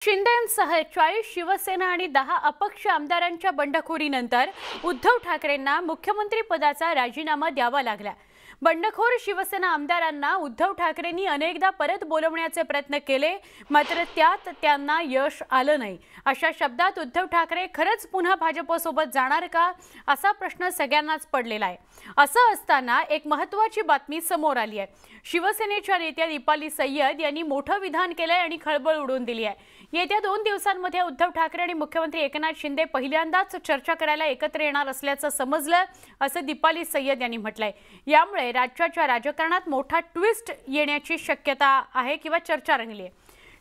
शिंदेंसह 40 शिवसेना आणि 10 अपक्ष आमदारांच्या बंडखोरीनंतर उद्धव ठाकरेंना मुख्यमंत्री पदाचा राजीनामा द्यावा लागला। बंडखोर शिवसेना आमदारांना उद्धव ठाकरेंनी अनेकदा परत बोलवण्याचे प्रयत्न केले, मात्र त्यात त्यांना यश आलं नाही। अशा शब्दात उद्धव ठाकरे खरंच पुन्हा भाजपसोबत जाणार का असा प्रश्न सगळ्यांनाच पडलेला आहे। असं असताना एक महत्त्वाची बातमी समोर आली आहे। शिवसेनेच्या नेत्या दीपाली सय्यद यांनी मोठं विधान केलंय आणि खळबळ उडवून दिली आहे। येत्या 2 दिवसांमध्ये उद्धव ठाकरे आणि मुख्यमंत्री एकनाथ शिंदे पहिल्यांदाच चर्चा करायला एकत्र येणार असल्याचं समजलं, असं दीपाली सय्यद यांनी म्हटलंय। यामुळे राज्याच्या राजकारणात मोठा ट्विस्ट येण्याची शक्यता आहे किंवा चर्चा रंगली आहे।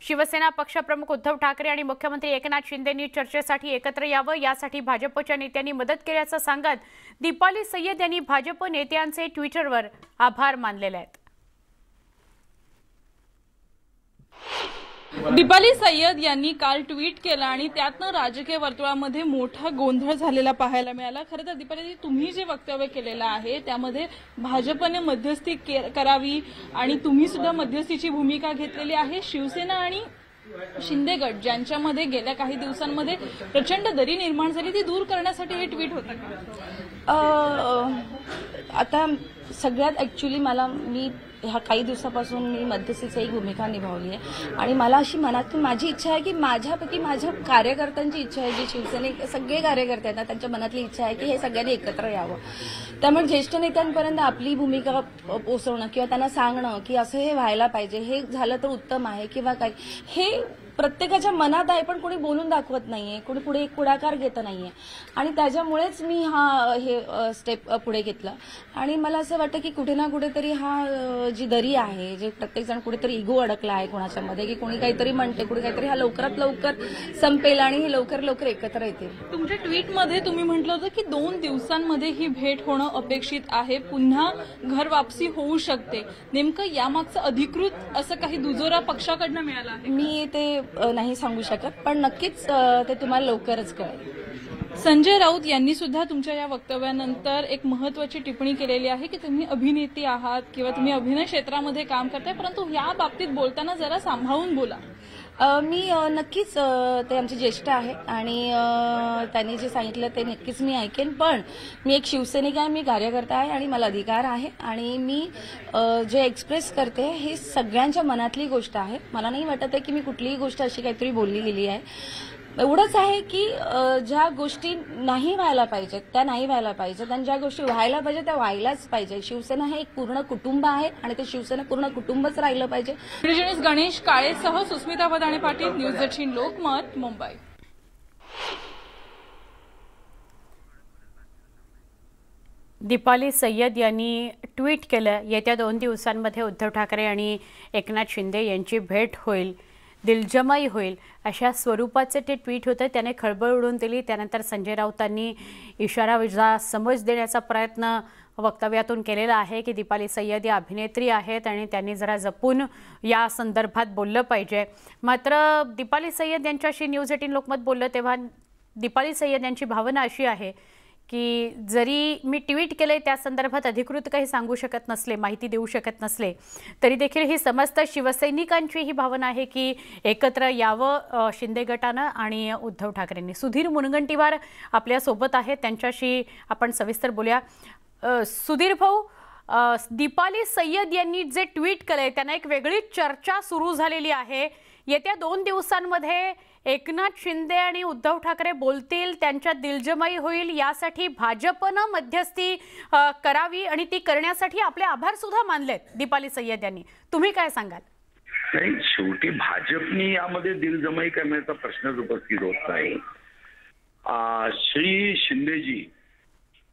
शिवसेना पक्षप्रमुख उद्धव ठाकरे आणि मुख्यमंत्री एकनाथ शिंदेंनी चर्चेसाठी एकत्र यावं यासाठी भाजपच्या नेत्यांनी मदत केल्याचं सांगत दीपाली सय्यद यांनी भाजप नेत्यांचे ट्विटरवर आभार मानलेले आहेत। दीपाली सय्यद यांनी काल ट्विट केलं आणि त्यातनं राजकीय वर्तुळामध्ये मोठा गोंधळ झालेला पाहायला मिळाला। खरं तर दीपाली, तुम्ही जे वक्तव्य केलेलं आहे त्यामध्ये भाजपने मध्यस्थी करावी आणि तुम्ही सुद्धा मध्यस्थीची भूमिका घेतलेली आहे। शिवसेना आणि शिंदे गट ज्यांच्यामध्ये गेल्या काही दिवसांमध्ये प्रचंड दरी निर्माण झाली, ती दूर करण्यासाठी हे ट्विट होतं का? आता सगळ्यात ऍक्च्युअली मी ह्या काही दिवसापासून मी मध्यस्थीची एक भूमिका निभावली आहे आणि मला अशी मनातून माझी इच्छा आहे की माझ्यापैकी माझ्या कार्यकर्त्यांची इच्छा आहे, जी शिवसेने सगळे कार्यकर्ते आहेत ना, त्यांच्या मनातली इच्छा आहे की हे सगळ्यांनी एकत्र यावं। त्यामुळे ज्येष्ठ नेत्यांपर्यंत आपली भूमिका पोहोचवणं किंवा त्यांना सांगणं की असं हे व्हायला पाहिजे, हे झालं तर उत्तम आहे किंवा काय, हे प्रत्येकाच्या मनात आहे, पण कोणी बोलून दाखवत नाहीये, कोणी पुढे एक पुढाकार घेत नाहीये आणि त्याच्यामुळेच मी हे स्टेप पुढे घेतला। आणि मला असं वाटतं की कुठे ना कुठेतरी जी दरी आहे, जे प्रत्येक जण कुठेतरी इगो अडकला आहे कोणाच्या मध्ये, की कोणी काहीतरी म्हणते, कोणी काहीतरी, हा लवकरात लवकर संपेल आणि हे लवकर लवकर एकत्र येतील। तुमच्या ट्विटमध्ये तुम्ही म्हटलं होतं की 2 दिवसांमध्ये ही भेट होणं अपेक्षित आहे, पुन्हा घर वापसी होऊ शकते। नेमकं यामागचं अधिकृत असं काही दुजोरा पक्षाकडनं मिळाला आहे? मी ते नाही सांगू शकत, पण नक्कीच ते तुम्हाला लवकरच कळेल। संजय राऊत यांनी सुद्धा तुमच्या या वक्तव्यानंतर एक महत्त्वाची टिप्पणी केलेली आहे की तुम्ही अभिनेत्री आहात किंवा तुम्ही अभिनय क्षेत्रामध्ये काम करताय, परंतु या बाबतीत बोलताना जरा सांभाळून बोला। मी नक्कीच, ते आमचे ज्येष्ठ आहे आणि त्यांनी जे सांगितलं ते नक्कीच मी ऐकेन, पण मी एक शिवसैनिक आहे, मी कार्यकर्ता आहे आणि मला अधिकार आहे आणि मी जे एक्सप्रेस करते हे सगळ्यांच्या मनातली गोष्ट आहे। मला नाही वाटत आहे की मी कुठलीही गोष्ट अशी काहीतरी बोलली गेली आहे। एवढंच आहे की ज्या गोष्टी नाही व्हायला पाहिजेत त्या नाही व्हायला पाहिजेत आणि ज्या गोष्टी व्हायला पाहिजे त्या व्हायलाच पाहिजे। शिवसेना हे एक पूर्ण कुटुंब आहे आणि ते शिवसेना पूर्ण कुटुंबच राहिलं पाहिजे। गणेश काळेसह सुस्मिता बदाणे पाटील, न्यूज 18 लोकमत, मुंबई। दीपाली सय्यद यांनी ट्विट केलं, येत्या 2 दिवसांमध्ये उद्धव ठाकरे आणि एकनाथ शिंदे यांची भेट होईल, दिलजमाई होईल, अशा स्वरूपाचे ते ट्विट होते। त्याने खळबळ उडवून दिली। त्यानंतर संजय राऊतांनी इशारा समज देण्याचा प्रयत्न वक्तव्यातून केलेला आहे की दीपाली सय्यद या अभिनेत्री आहेत आणि त्यांनी जरा जपून या संदर्भात बोललं पाहिजे। मात्र दीपाली सय्यद यांच्याशी न्यूज 18 लोकमत बोललं तेव्हा दीपाली सय्यद यांची भावना अशी आहे की जरी मी ट्विट केले त्या संदर्भात अधिकृत काही सांगू शकत नसले, माहिती देऊ शकत नसले, तरी देखील ही समस्त शिवसैनिकांची ही भावना आहे की एकत्र यावं शिंदे गटानं आणि उद्धव ठाकरेंनी। सुधीर मुनगंटीवार आपल्या सोबत आहेत, त्यांच्याशी आपण सविस्तर बोलूया। सुधीर भाऊ, दीपाली सय्यद यांनी जे ट्विट केलंय त्यांना एक वेगळी चर्चा सुरू झालेली आहे। येत्या 2 दिवसांमध्ये एकनाथ शिंदे आणि उद्धव ठाकरे बोलतील, त्यांच्यात दिलजमाई होईल, यासाठी भाजपनं मध्यस्थी करावी आणि ती करण्यासाठी आपले आभार सुद्धा मानलेत दीपाली सय्यद यांनी। तुम्ही काय सांगाल? नाही, शेवटी भाजपनी यामध्ये दिलजमाई करण्याचा प्रश्नच उपस्थित होत नाही। श्री शिंदेजी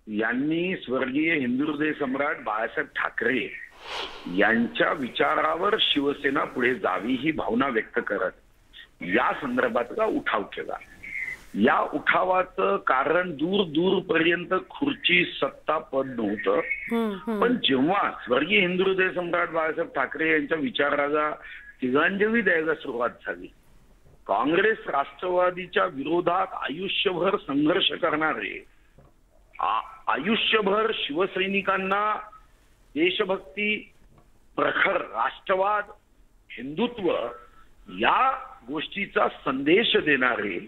यांनी स्वर्गीय हिंदू हृदय सम्राट बाळासाहेब ठाकरे यांच्या विचारावर शिवसेना पुढे जावी ही भावना व्यक्त करत या संदर्भातला उठाव केला। या उठावाचं कारण दूर दूर पर्यंत खुर्ची, सत्ता, पद नव्हतं, पण जेव्हा स्वर्गीय हिंदू हृदय सम्राट बाळासाहेब ठाकरे यांच्या विचाराला तिलांजली द्यायला सुरुवात झाली, काँग्रेस राष्ट्रवादीच्या विरोधात आयुष्यभर संघर्ष करणारे, आयुष्यभर शिवसैनिकांना देशभक्ती, प्रखर राष्ट्रवाद, हिंदुत्व या गोष्टीचा संदेश देणारे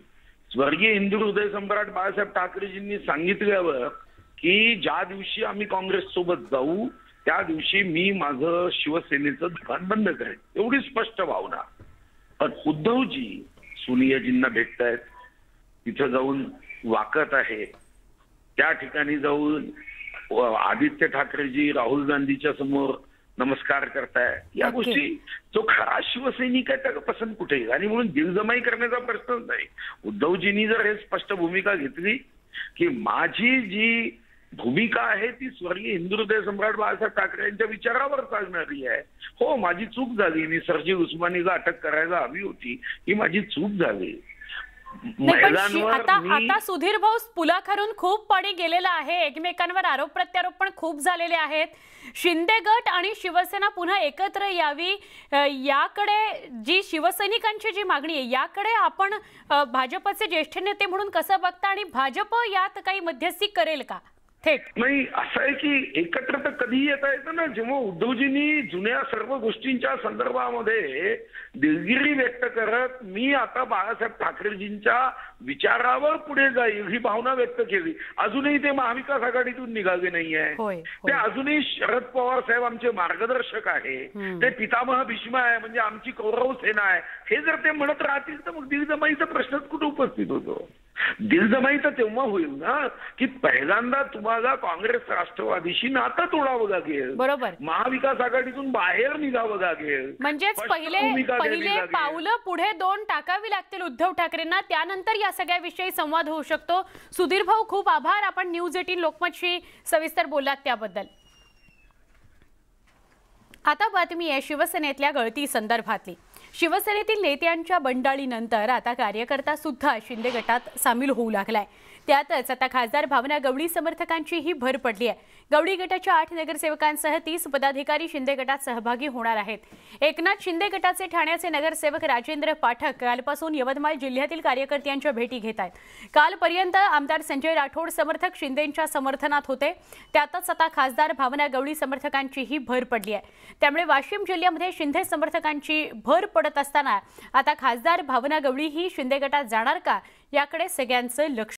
स्वर्गीय हिंदू हृदय सम्राट बाळासाहेब ठाकरेजींनी सांगितल्यावर की ज्या दिवशी आम्ही काँग्रेस सोबत जाऊ त्या दिवशी मी माझं शिवसेनेचं दुकान बंद करेन, एवढी स्पष्ट भावना. पण उद्धवजी सोनियाजींना भेटतायत, तिथं जाऊन वाकत आहे, त्या ठिकाणी जाऊन आदित्य ठाकरेजी राहुल गांधीच्या समोर नमस्कार करताय. या गोष्टी जो खरा शिवसैनिक आहे त्याला पसंत कुठे येईल. आणि म्हणून दिलजमाई करण्याचा प्रश्नच नाही. उद्धवजींनी जर हे स्पष्ट भूमिका घेतली की माझी जी भूमिका आहे ती स्वर्गीय हिंदू हृदय सम्राट बाळासाहेब ठाकरे यांच्या विचारावर चालणारी आहे. हो, माझी चूक झाली, मी सरजी उस्मानीला अटक करायला हवी होती, ही माझी चूक झाली. आता सुधीर भाऊ पुलाखालून खूप पाणी गेलेलं आहे, एकमेकांवर आरोप प्रत्यारोप पण खूप झालेले आहेत. शिंदे गट आणि शिवसेना पुन्हा एकत्र यावी याकडे जी शिवसैनिकांची जी मागणी आहे याकडे आपण भाजपचे ज्येष्ठ नेते म्हणून कसं बघता आणि भाजप यात काही मध्यस्थी करेल का? थेट नाही, असं आहे की एकत्र तर कधी येता येतं ना, जेव्हा उद्धवजींनी जुन्या सर्व गोष्टींच्या संदर्भामध्ये दिलगिरी व्यक्त करत मी आता बाळासाहेब ठाकरेजींच्या विचारावर पुढे जाईल ही भावना व्यक्त केली. अजूनही ते महाविकास आघाडीतून निघाले नाहीये. ते अजूनही शरद पवार साहेब आमचे मार्गदर्शक आहे, ते पितामह भीष्म आहे, म्हणजे आमची कौरव सेना आहे. हे जर ते म्हणत राहतील तर मग दिलजमाईचा प्रश्नच कुठे उपस्थित होतो. दिलजमाई तर तेव्हा होईल ना की पहिल्यांदा तुम्हाला काँग्रेस राष्ट्रवादीशी नातं तोडावं लागेल, बरोबर, महाविकास आघाडीतून बाहेर निघावं लागेल. म्हणजेच पहिले पावलं पुढे 2 टाकावी लागतील उद्धव ठाकरेंना, त्यानंतर या सगळ्याविषयी संवाद होऊ शकतो. सुधीर भाऊ, खूप आभार. आपण न्यूज 18 लोकमतशी सविस्तर बोललात त्याबद्दल. आता बातमी आहे शिवसेनेतल्या गळती संदर्भातली. शिवसेनेतील नेत्यांच्या बंडाळीनंतर आता कार्यकर्ता सुद्धा शिंदे गटात सामील होऊ लागलाय. त्यातच आता खासदार भावना गवळी समर्थकांचीही भर पडली आहे. गवळी गटाच्या 8 नगरसेवकांसह 30 पदाधिकारी शिंदे गटात सहभागी होणार आहेत. एकनाथ शिंदे गटाचे ठाण्याचे नगरसेवक राजेंद्र पाठक कालपासून यवतमाळ जिल्ह्यातील कार्यकर्त्यांच्या भेटी घेत आहेत. कालपर्यंत आमदार संजय राठोड समर्थक शिंदेंच्या समर्थनात होते, त्यातच आता खासदार भावना गवळी समर्थकांचीही भर पडली आहे. त्यामुळे वाशिम जिल्ह्यामध्ये शिंदे समर्थकांची भर पडत असताना आता खासदार भावना गवळी ही शिंदे गटात जाणार का याकडे सगळ्यांचं लक्ष